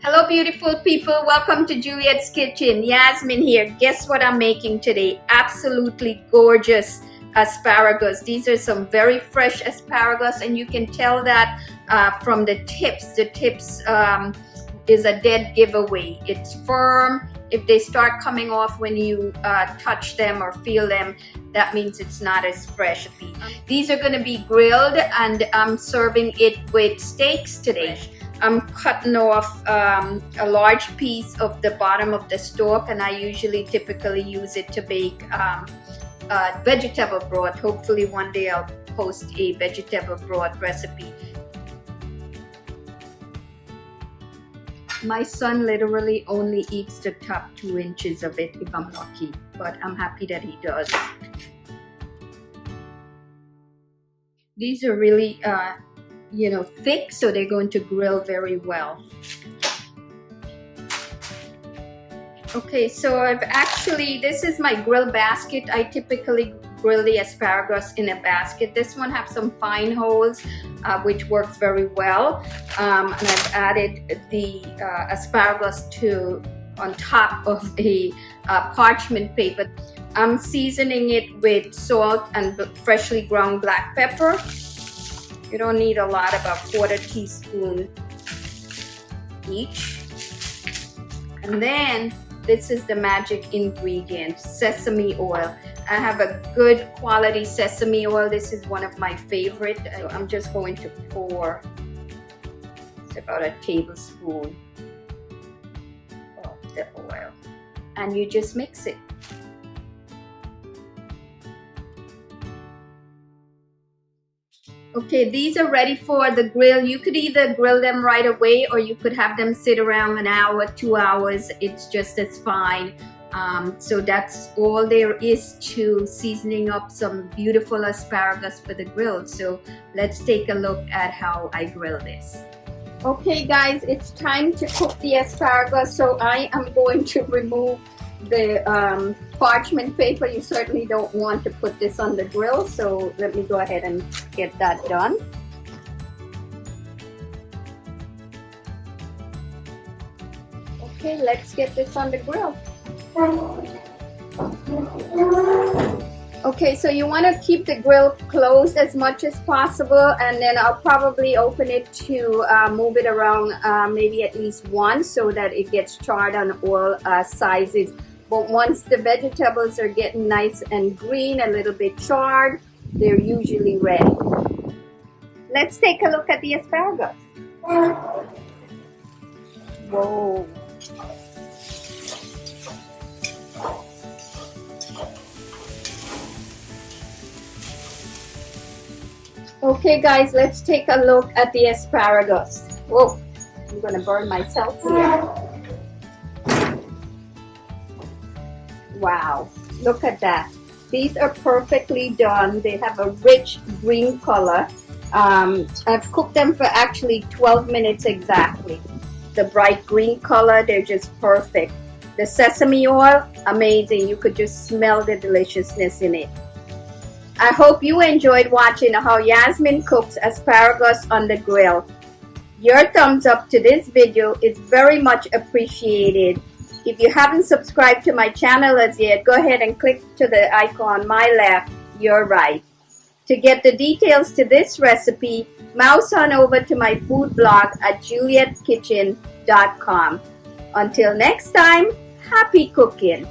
Hello beautiful people, welcome to Juliet's Kitchen. Yasmin here. Guess what I'm making today? Absolutely gorgeous asparagus. These are some very fresh asparagus and you can tell that from the tips. The tips is a dead giveaway. It's firm. If they start coming off when you touch them or feel them, that means it's not as fresh. These are going to be grilled and I'm serving it with steaks today. I'm cutting off a large piece of the bottom of the stalk, and I typically use it to bake vegetable broth. Hopefully one day I'll post a vegetable broth recipe. My son literally only eats the top 2 inches of it if I'm lucky, but I'm happy that he does. These are really thick, so they're going to grill very well. Okay, so this is my grill basket. I typically grill the asparagus in a basket. This one has some fine holes, which works very well. And I've added the asparagus on top of the parchment paper. I'm seasoning it with salt and freshly ground black pepper. You don't need a lot, about 1/4 teaspoon each. And then this is the magic ingredient, sesame oil. I have a good quality sesame oil. This is one of my favorite. I'm just going to pour, it's about a tablespoon of the oil. And you just mix it. Okay, these are ready for the grill. You could either grill them right away or you could have them sit around an hour, 2 hours. It's just as fine. So that's all there is to seasoning up some beautiful asparagus for the grill. So let's take a look at how I grill this. Okay guys, it's time to cook the asparagus. So I am going to remove the parchment paper. You certainly don't want to put this on the grill, so let me go ahead and get that done. Okay, let's get this on the grill. Okay, so you want to keep the grill closed as much as possible, and then I'll probably open it to move it around maybe at least once so that it gets charred on all sizes. But once the vegetables are getting nice and green, a little bit charred, they're usually ready. Let's take a look at the asparagus. Whoa. Okay guys, let's take a look at the asparagus. Whoa, I'm gonna burn myself here. Wow, look at that. These are perfectly done. They have a rich green color. I've cooked them for actually 12 minutes exactly. The bright green color, they're just perfect. The sesame oil, amazing. You could just smell the deliciousness in it. I hope you enjoyed watching how Yasmin cooks asparagus on the grill. Your thumbs up to this video is very much appreciated. If you haven't subscribed to my channel as yet, go ahead and click to the icon on my left, your right. To get the details to this recipe, mouse on over to my food blog at julietkitchen.com. Until next time, happy cooking!